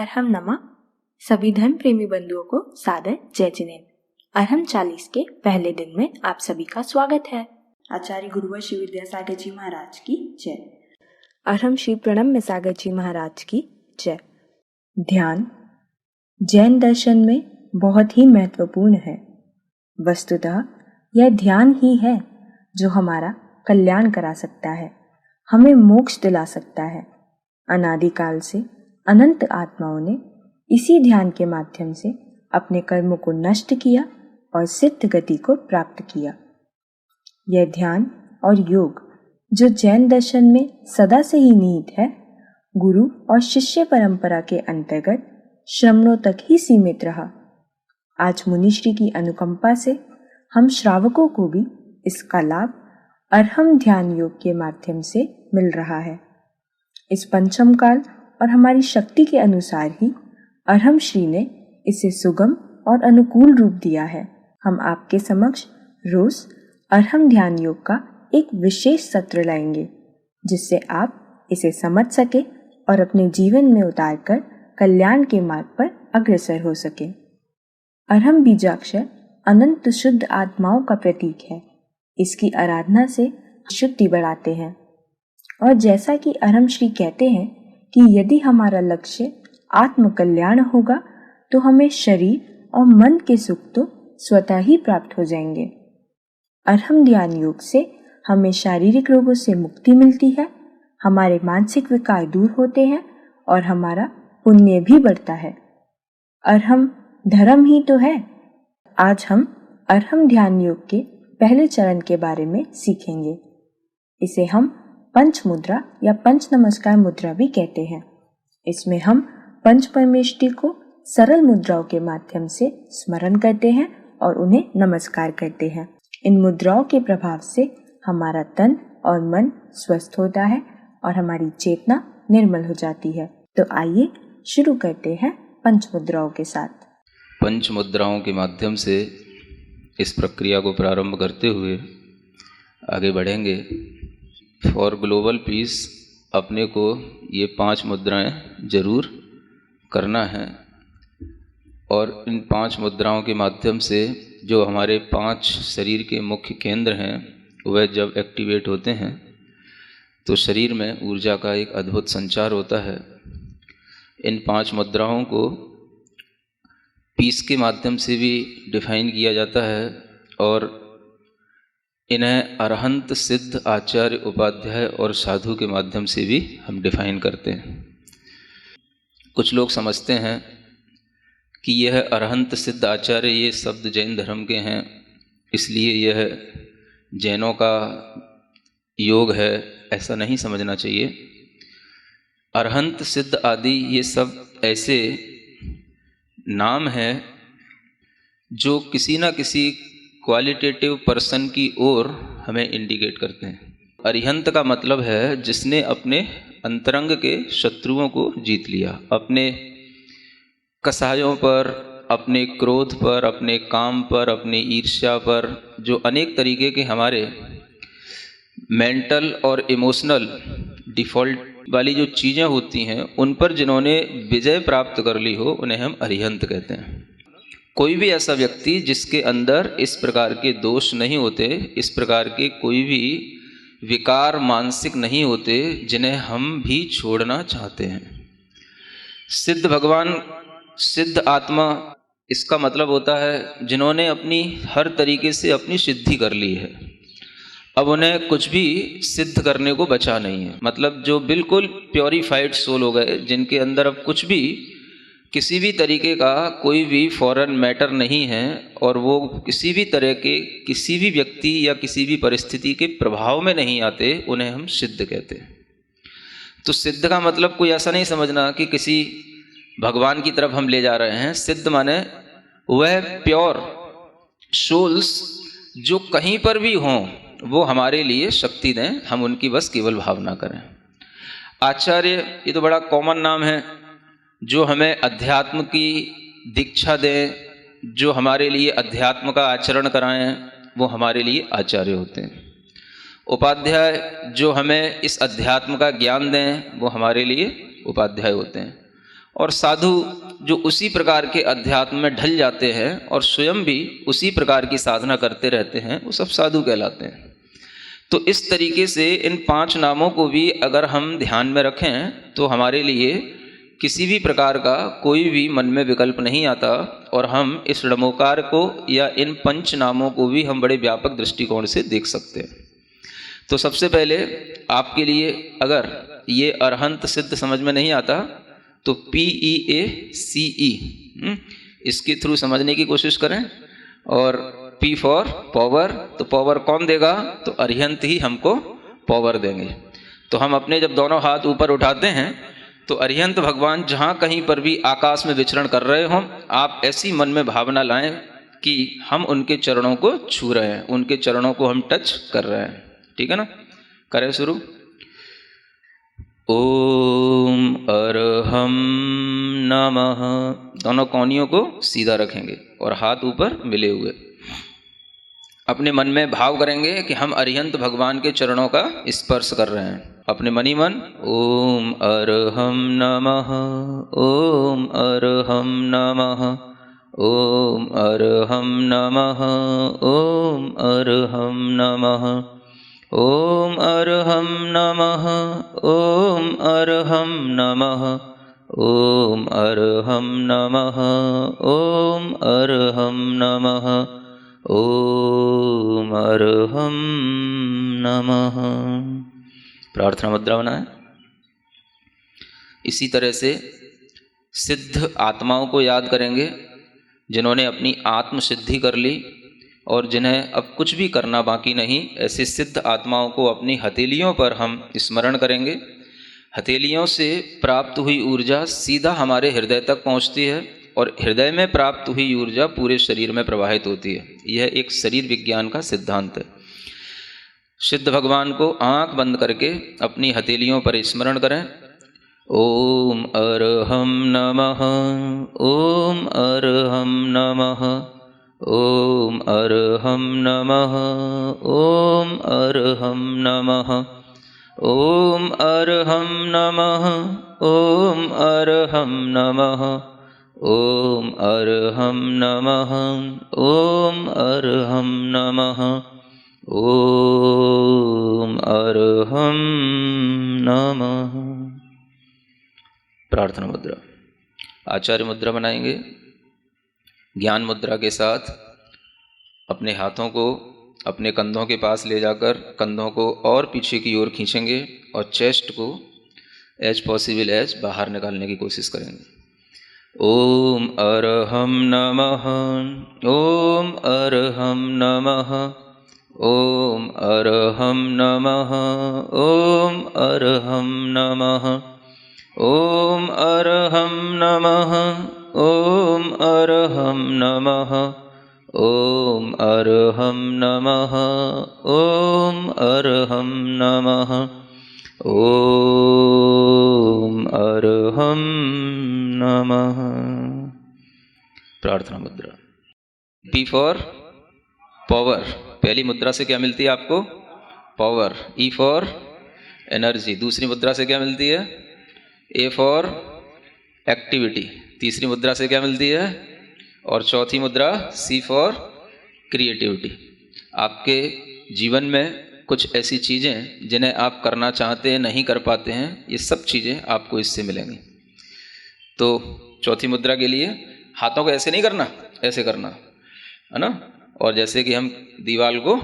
अरहम नमा सभी धर्म प्रेमी बंधुओं को सादर जय जिनेन्द्र। अरहम 40 के पहले दिन में आप सभी का स्वागत है। आचार्य गुरुवर श्री विद्यासागर जी महाराज की जय। अरहम श्री प्रणब मिसागर जी महाराज की जय। ध्यान जैन दर्शन में बहुत ही महत्वपूर्ण है। वस्तुतः यह ध्यान ही है जो हमारा कल्याण करा सकता है, हमें मोक्ष दिला सकता है। अनादिकाल से अनंत आत्माओं ने इसी ध्यान के माध्यम से अपने कर्मों को नष्ट किया और सिद्ध गति को प्राप्त किया। यह ध्यान और योग जो जैन दर्शन में सदा से ही निहित है, गुरु और शिष्य परंपरा के अंतर्गत श्रमणों तक ही सीमित रहा। आज मुनिश्री की अनुकंपा से हम श्रावकों को भी इसका लाभ अरहम ध्यान योग के माध्यम से मिल रहा है। इस पंचम काल और हमारी शक्ति के अनुसार ही अरहम श्री ने इसे सुगम और अनुकूल रूप दिया है। हम आपके समक्ष रोज अरहम ध्यान योग का एक विशेष सत्र लाएंगे, जिससे आप इसे समझ सके और अपने जीवन में उतारकर कल्याण के मार्ग पर अग्रसर हो सके। अरहम बीजाक्षर अनंत शुद्ध आत्माओं का प्रतीक है। इसकी आराधना से शुद्धि बढ़ाते हैं और जैसा कि अरहम श्री कहते हैं कि यदि हमारा लक्ष्य आत्म कल्याण होगा तो हमें शरीर और मन के सुख तो स्वतः ही प्राप्त हो जाएंगे। अरहम ध्यान योग से हमें शारीरिक रोगों से मुक्ति मिलती है, हमारे मानसिक विकार दूर होते हैं और हमारा पुण्य भी बढ़ता है। अरहम धर्म ही तो है। आज हम अरहम ध्यान योग के पहले चरण के बारे में सीखेंगे। इसे हम पंच मुद्रा या पंच नमस्कार मुद्रा भी कहते हैं। इसमें हम पंच परमेष्टि को सरल मुद्राओं के माध्यम से स्मरण करते हैं और उन्हें नमस्कार करते हैं। इन मुद्राओं के प्रभाव से हमारा तन और मन स्वस्थ होता है और हमारी चेतना निर्मल हो जाती है। तो आइए शुरू करते हैं पंच मुद्राओं के साथ। पंच मुद्राओं के माध्यम से इस प्रक्रिया को प्रारंभ करते हुए आगे बढ़ेंगे। फॉर ग्लोबल पीस अपने को ये 5 मुद्राएं जरूर करना है और इन 5 मुद्राओं के माध्यम से जो हमारे 5 शरीर के मुख्य केंद्र हैं वह जब एक्टिवेट होते हैं तो शरीर में ऊर्जा का एक अद्भुत संचार होता है। इन 5 मुद्राओं को पीस के माध्यम से भी डिफाइन किया जाता है और इन्हें अरहंत सिद्ध आचार्य उपाध्याय और साधु के माध्यम से भी हम डिफाइन करते हैं। कुछ लोग समझते हैं कि यह अरहंत सिद्ध आचार्य ये शब्द जैन धर्म के हैं, इसलिए यह जैनों का योग है। ऐसा नहीं समझना चाहिए। अरहंत सिद्ध आदि ये सब ऐसे नाम हैं जो किसी न किसी क्वालिटेटिव पर्सन की ओर हमें इंडिकेट करते हैं। अरिहंत का मतलब है जिसने अपने अंतरंग के शत्रुओं को जीत लिया, अपने कसायों पर, अपने क्रोध पर, अपने काम पर, अपनी ईर्ष्या पर, जो अनेक तरीके के हमारे मेंटल और इमोशनल डिफ़ॉल्ट वाली जो चीज़ें होती हैं उन पर जिन्होंने विजय प्राप्त कर ली हो उन्हें हम अरिहंत कहते हैं। कोई भी ऐसा व्यक्ति जिसके अंदर इस प्रकार के दोष नहीं होते, इस प्रकार के कोई भी विकार मानसिक नहीं होते जिन्हें हम भी छोड़ना चाहते हैं। सिद्ध भगवान, सिद्ध आत्मा, इसका मतलब होता है जिन्होंने अपनी हर तरीके से अपनी सिद्धि कर ली है, अब उन्हें कुछ भी सिद्ध करने को बचा नहीं है। मतलब जो बिल्कुल प्योरीफाइड सोल हो गए, जिनके अंदर अब कुछ भी किसी भी तरीके का कोई भी फॉरेन मैटर नहीं है और वो किसी भी तरह के किसी भी व्यक्ति या किसी भी परिस्थिति के प्रभाव में नहीं आते, उन्हें हम सिद्ध कहते हैं। तो सिद्ध का मतलब कोई ऐसा नहीं समझना कि किसी भगवान की तरफ हम ले जा रहे हैं। सिद्ध माने वह प्योर सोल्स जो कहीं पर भी हों वो हमारे लिए शक्ति दें, हम उनकी बस केवल भावना करें। आचार्य ये तो बड़ा कॉमन नाम है, जो हमें अध्यात्म की दीक्षा दें, जो हमारे लिए अध्यात्म का आचरण कराएं, वो हमारे लिए आचार्य होते हैं। उपाध्याय जो हमें इस अध्यात्म का ज्ञान दें, वो हमारे लिए उपाध्याय होते हैं। और साधु जो उसी प्रकार के अध्यात्म में ढल जाते हैं और स्वयं भी उसी प्रकार की साधना करते रहते हैं, वो सब साधु कहलाते हैं। तो इस तरीके से इन 5 नामों को भी अगर हम ध्यान में रखें तो हमारे लिए किसी भी प्रकार का कोई भी मन में विकल्प नहीं आता और हम इस णमोकार को या इन 5 नामों को भी हम बड़े व्यापक दृष्टिकोण से देख सकते हैं। तो सबसे पहले आपके लिए अगर ये अरहंत सिद्ध समझ में नहीं आता तो PEACE इसके थ्रू समझने की कोशिश करें। और P फॉर पावर, तो पावर कौन देगा? तो अरिहंत ही हमको पावर देंगे। तो हम अपने जब दोनों हाथ ऊपर उठाते हैं तो अरिहंत भगवान जहाँ कहीं पर भी आकाश में विचरण कर रहे हों, आप ऐसी मन में भावना लाएं कि हम उनके चरणों को छू रहे हैं, उनके चरणों को हम टच कर रहे हैं। ठीक है ना? करें शुरू। ओम अरहम नमः। दोनों कोहनियों को सीधा रखेंगे और हाथ ऊपर मिले हुए। अपने मन में भाव करेंगे कि हम अरिहंत भगवान के चरणों का स्पर्श कर रहे हैं। अपने मन ही मन ओम अरहम नमः, ओम अरहम नमः, ओम अरहम नमः, ओम अरहम नमः, ओम अरहम नमः, ओम अरहम नमः, ओम अरहम नमः, ओम अरहम नमः, ओम अरहम नमः। प्रार्थना मुद्रा बनाएं। इसी तरह से सिद्ध आत्माओं को याद करेंगे जिन्होंने अपनी आत्म सिद्धि कर ली और जिन्हें अब कुछ भी करना बाकी नहीं। ऐसे सिद्ध आत्माओं को अपनी हथेलियों पर हम स्मरण करेंगे। हथेलियों से प्राप्त हुई ऊर्जा सीधा हमारे हृदय तक पहुंचती है और हृदय में प्राप्त हुई ऊर्जा पूरे शरीर में प्रवाहित होती है। यह एक शरीर विज्ञान का सिद्धांत है। सिद्ध भगवान को आंख बंद करके अपनी हथेलियों पर स्मरण करें। ओम अरहम नमः, ओम अरहम नमः, ओम अरहम नमः, ओम अरहम नमः, ओम अरहम नमः, ओम अरहम नमः, ओम अरहम नमः, ओम अरहम नमः, ओम अरहम नमः। प्रार्थना मुद्रा। आचार्य मुद्रा बनाएंगे। ज्ञान मुद्रा के साथ अपने हाथों को अपने कंधों के पास ले जाकर कंधों को और पीछे की ओर खींचेंगे और चेस्ट को एज पॉसिबल एज बाहर निकालने की कोशिश करेंगे। ओम अरहम नमः, ओम अरहम नमः, ओम अरहम नमः, ओम अरहम नमः, ओम अरहम नमः, ओम अरहम नमः, ओम अरहम नमः, ओम अरहम नमः, ओम अरहम नमः। प्रार्थना मुद्रा। P for power. पहली मुद्रा से क्या मिलती है आपको? पावर। E for energy. दूसरी मुद्रा से क्या मिलती है? A for activity. तीसरी मुद्रा से क्या मिलती है? और चौथी मुद्रा सी फॉर क्रिएटिविटी। आपके जीवन में कुछ ऐसी चीज़ें जिन्हें आप करना चाहते हैं नहीं कर पाते हैं, ये सब चीज़ें आपको इससे मिलेंगी। तो चौथी मुद्रा के लिए हाथों को ऐसे नहीं करना, ऐसे करना है ना। और जैसे कि हम दीवार को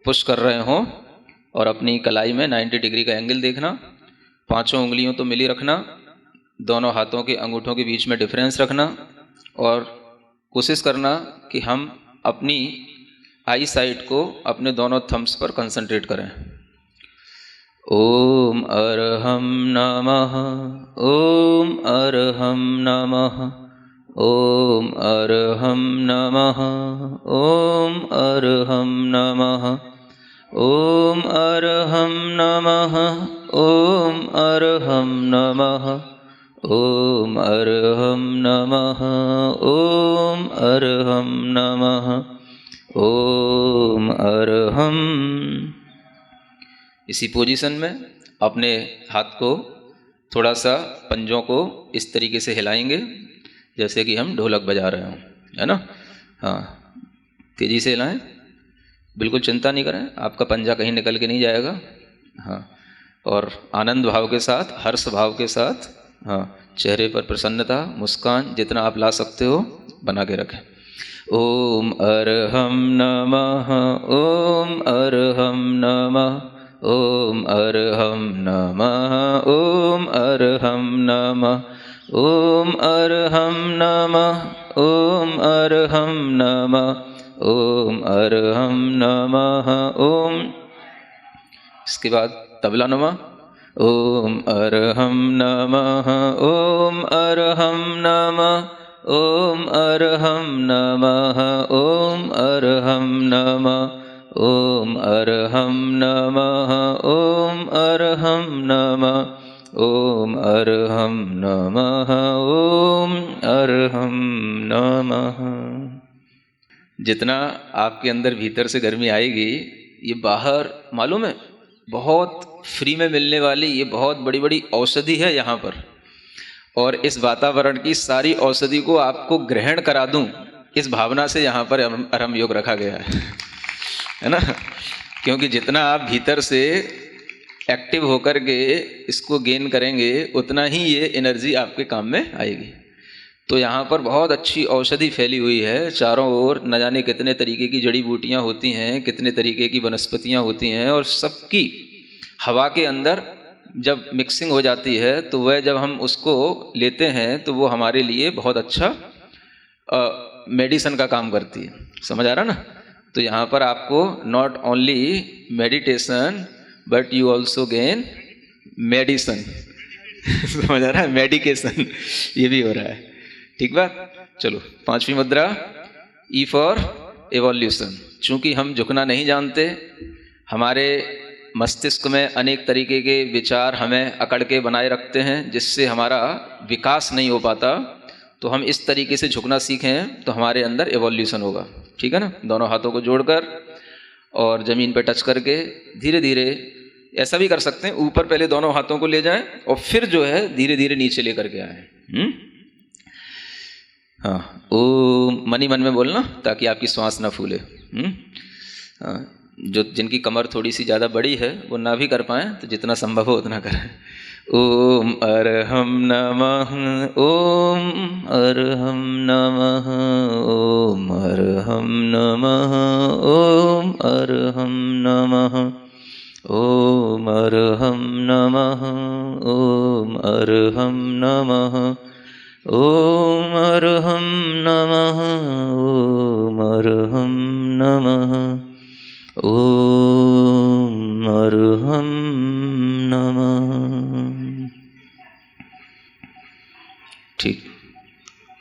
पुश कर रहे हों और अपनी कलाई में 90 डिग्री का एंगल देखना। 5 उंगलियों तो मिली रखना, दोनों हाथों के अंगूठों के बीच में डिफरेंस रखना और कोशिश करना कि हम अपनी आई साइट को अपने दोनों थम्स पर कंसंट्रेट करें। ओम अरहम नमः, ओम अरहम नमः, ओम अरहम नमः, ओम अरहम नमः, ओम अरहम नमः, ओम अरहम नमः, ओम अरहम नमः, ओम अरहम नमः, ओम अरहम। इसी पोजीशन में अपने हाथ को थोड़ा सा पंजों को इस तरीके से हिलाएंगे जैसे कि हम ढोलक बजा रहे हों, है ना। हाँ, तेज़ी से हिलाएं, बिल्कुल चिंता नहीं करें, आपका पंजा कहीं निकल के नहीं जाएगा। हाँ, और आनंद भाव के साथ, हर्ष भाव के साथ, हाँ, चेहरे पर प्रसन्नता, मुस्कान जितना आप ला सकते हो बना के रखें। ओम अर्हं नमः, ओम अर्हं नमः, ओम अर्हं नमः, ओम अर्हं नमः, ओम अर्हं नमः, ओम अर्हं नमः, ओम अर्हं नमः, ओम। इसके बाद तबला नुमा, ओम अर्हं नमः, ओम अर्हं नमः, ओम अर्हं नमः, ओम अर्हं नमः, ओम अर्हं नमः, ओम अर्हं नमः, ओम अर्हं नमः, ओम अर्हं नमः। जितना आपके अंदर भीतर से गर्मी आएगी, ये बाहर मालूम है बहुत फ्री में मिलने वाली ये बहुत बड़ी बड़ी औषधि है यहाँ पर, और इस वातावरण की सारी औषधि को आपको ग्रहण करा दूं, इस भावना से यहाँ पर अर्हं योग रखा गया है ना। क्योंकि जितना आप भीतर से एक्टिव होकर के इसको गेन करेंगे उतना ही ये एनर्जी आपके काम में आएगी। तो यहाँ पर बहुत अच्छी औषधि फैली हुई है चारों ओर, न जाने कितने तरीके की जड़ी बूटियाँ होती हैं, कितने तरीके की वनस्पतियाँ होती हैं, और सबकी हवा के अंदर जब मिक्सिंग हो जाती है तो वह जब हम उसको लेते हैं तो वो हमारे लिए बहुत अच्छा मेडिसिन का काम करती है। समझ आ रहा ना। तो यहाँ पर आपको not only meditation but you also gain medicine. समझ आ रहा है, मेडिकेशन ये भी हो रहा है। ठीक बात। चलो, पांचवी मुद्रा, ई फॉर एवोल्यूशन। चूंकि हम झुकना नहीं जानते, हमारे मस्तिष्क में अनेक तरीके के विचार हमें अकड़ के बनाए रखते हैं जिससे हमारा विकास नहीं हो पाता, तो हम इस तरीके से झुकना सीखें तो हमारे अंदर एवोल्यूशन होगा। ठीक है ना। दोनों हाथों को जोड़कर और ज़मीन पर टच करके धीरे धीरे, ऐसा भी कर सकते हैं ऊपर पहले दोनों हाथों को ले जाएं और फिर जो है धीरे धीरे नीचे लेकर के आए। हाँ, ओम मनी मन में बोलना ताकि आपकी श्वास ना फूले। हाँ, जो जिनकी कमर थोड़ी सी ज़्यादा बड़ी है वो ना भी कर पाएँ तो जितना संभव हो उतना करें। ओम अर्हं नमः, ओम अर्हं नमः, ओम अर्हं नमः, ओम अर्हं नमः, ओम अर्हं नमः, ओम अर्हं नमः, ओम अर्हं नमः, ओम अर्हं नमः, ओम अर्हं नमः। ठीक,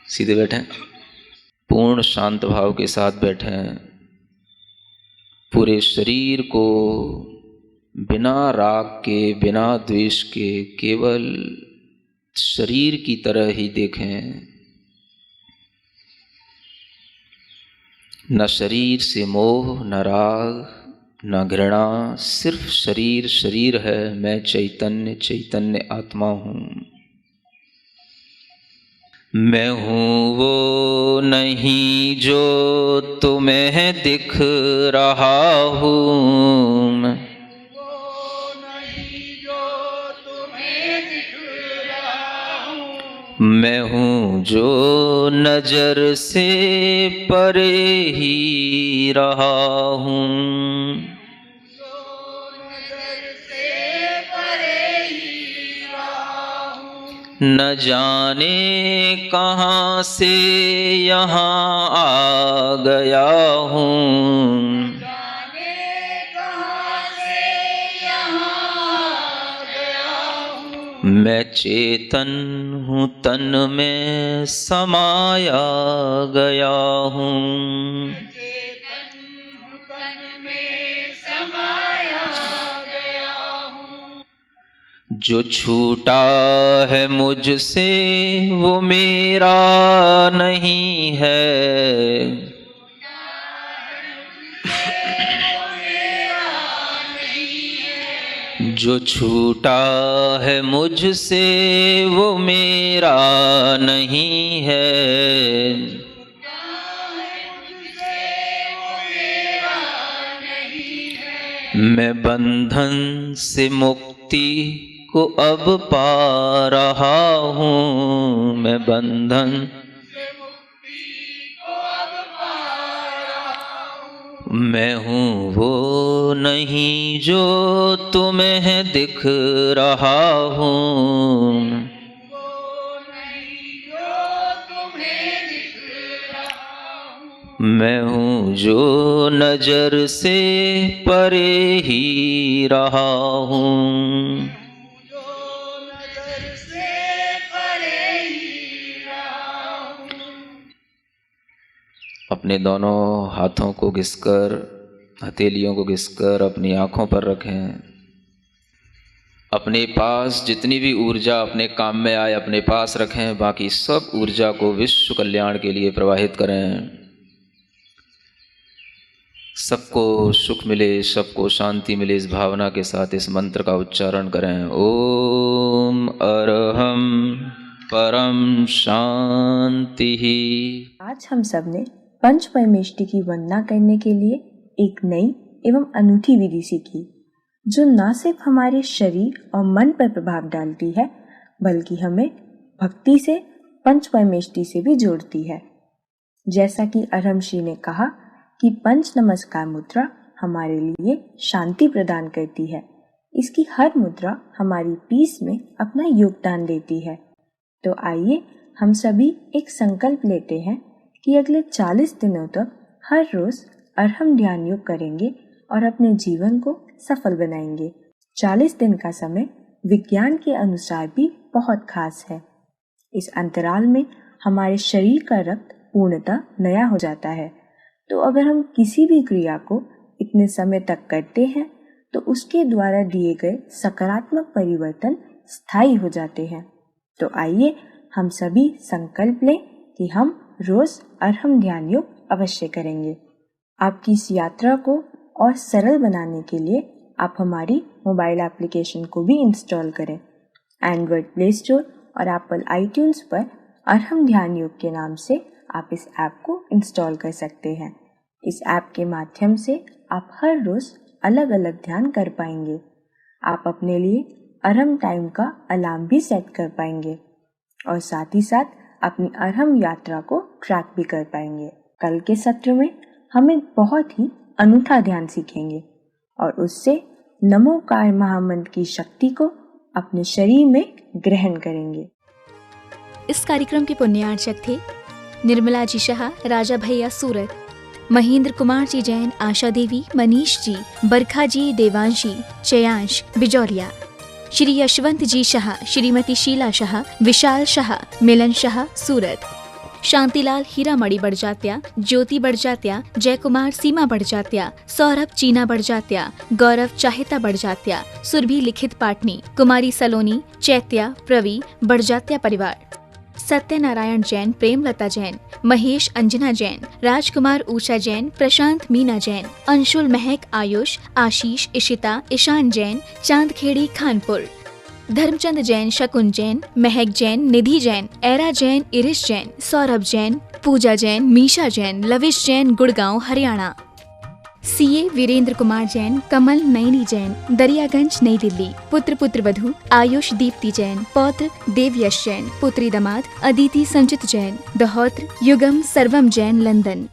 सीधे बैठें, पूर्ण शांत भाव के साथ बैठें। पूरे शरीर को बिना राग के, बिना द्वेष के, केवल शरीर की तरह ही देखें। न शरीर से मोह, न राग, न घृणा, सिर्फ शरीर शरीर है। मैं चैतन्य चैतन्य आत्मा हूँ। मैं हूँ वो नहीं जो तुम्हें दिख रहा हूँ। मैं हूँ जो नजर से परे ही रहा हूँ। न जाने कहाँ से यहाँ आ गया हूँ। मैं चेतन हूँ, तन में समाया गया हूँ। जो छूटा है मुझसे वो मेरा नहीं है। जो छूटा है मुझसे वो मेरा नहीं है। मैं बंधन से मुक्ति को अब पा रहा हूँ। मैं बंधन से मुक्ति को अब पा रहा हूँ। मैं हूँ वो नहीं जो तुम्हें दिख रहा हूँ। मैं हूँ जो नजर से परे ही रहा हूँ। अपने दोनों हाथों को घिसकर, हथेलियों को घिसकर अपनी आँखों पर रखें। अपने पास जितनी भी ऊर्जा अपने काम में आए अपने पास रखें। बाकी सब ऊर्जा को विश्व कल्याण के लिए प्रवाहित करें। सबको सुख मिले, सबको शांति मिले, इस भावना के साथ इस मंत्र का उच्चारण करें। ओम अरहम परम शांति। आज हम सब ने पंच परमेष्टि की वंदना करने के लिए एक नई एवं अनूठी विधि सीखी, जो न सिर्फ हमारे शरीर और मन पर प्रभाव डालती है, बल्कि हमें भक्ति से पंच परमेष्टि से भी जोड़ती है। जैसा कि अरहम ने कहा कि पंच नमस्कार मुद्रा हमारे लिए शांति प्रदान करती है। इसकी हर मुद्रा हमारी पीस में अपना योगदान देती है। तो आइए हम सभी एक संकल्प लेते हैं कि अगले 40 दिनों तक हर रोज अरहम ध्यान योग करेंगे और अपने जीवन को सफल बनाएंगे। 40 दिन का समय विज्ञान के अनुसार भी बहुत खास है। इस अंतराल में हमारे शरीर का रक्त पूर्णतः नया हो जाता है। तो अगर हम किसी भी क्रिया को इतने समय तक करते हैं तो उसके द्वारा दिए गए सकारात्मक परिवर्तन स्थायी हो जाते हैं। तो आइए हम सभी संकल्प लें कि हम रोज अरहम ध्यान योग अवश्य करेंगे। आपकी इस यात्रा को और सरल बनाने के लिए आप हमारी मोबाइल एप्लीकेशन को भी इंस्टॉल करें। एंड्रॉयड प्ले स्टोर और एप्पल आईट्यून्स पर अरहम ध्यान योग के नाम से आप इस ऐप को इंस्टॉल कर सकते हैं। इस ऐप के माध्यम से आप हर रोज अलग अलग ध्यान कर पाएंगे। आप अपने लिए अरहम टाइम का अलार्म भी सेट कर पाएंगे और साथ ही साथ अपनी अरहम यात्रा को ट्रैक भी कर पाएंगे। कल के सत्र में हम एक बहुत ही अनूठा ध्यान सीखेंगे और उससे नमोकार महामंत्र की शक्ति को अपने शरीर में ग्रहण करेंगे। इस कार्यक्रम के पुण्यार्चक थे निर्मला जी शाह, राजा भैया सूरत, महेंद्र कुमार जी जैन, आशा देवी, मनीष जी, बरखा जी, देवांशी, चयांश बिजौलिया, श्री यशवंत जी शाह, श्रीमती शीला शाह, विशाल शाह, मिलन शाह सूरत, शांतिलाल हीरामणि बड़जात्या, ज्योति बड़जात्या, जयकुमार सीमा बड़जात्या, सौरभ चीना बड़जात्या, गौरव चाहिता बड़जात्या, सुरभि लिखित पाटनी, कुमारी सलोनी, चैत्या, प्रवी बड़जात्या परिवार, सत्यनारायण जैन, प्रेमलता जैन, महेश अंजना जैन, राजकुमार ऊषा जैन, प्रशांत मीना जैन, अंशुल महक, आयुष, आशीष, इशिता, ईशान जैन, चांदखेड़ी खानपुर, धर्मचंद जैन, शकुन जैन, महक जैन, निधि जैन, एरा जैन, इरिश जैन, सौरभ जैन, पूजा जैन, मीशा जैन, लविश जैन, गुड़गांव हरियाणा, सीए वीरेंद्र कुमार जैन, कमल नयनी जैन, दरियागंज नई दिल्ली, पुत्र पुत्र वधू आयुष दीप्ति जैन, पौत्र देवयश जैन, पुत्री दामाद अदिति संचित जैन, दहोत्र युगम सर्वम जैन लंदन।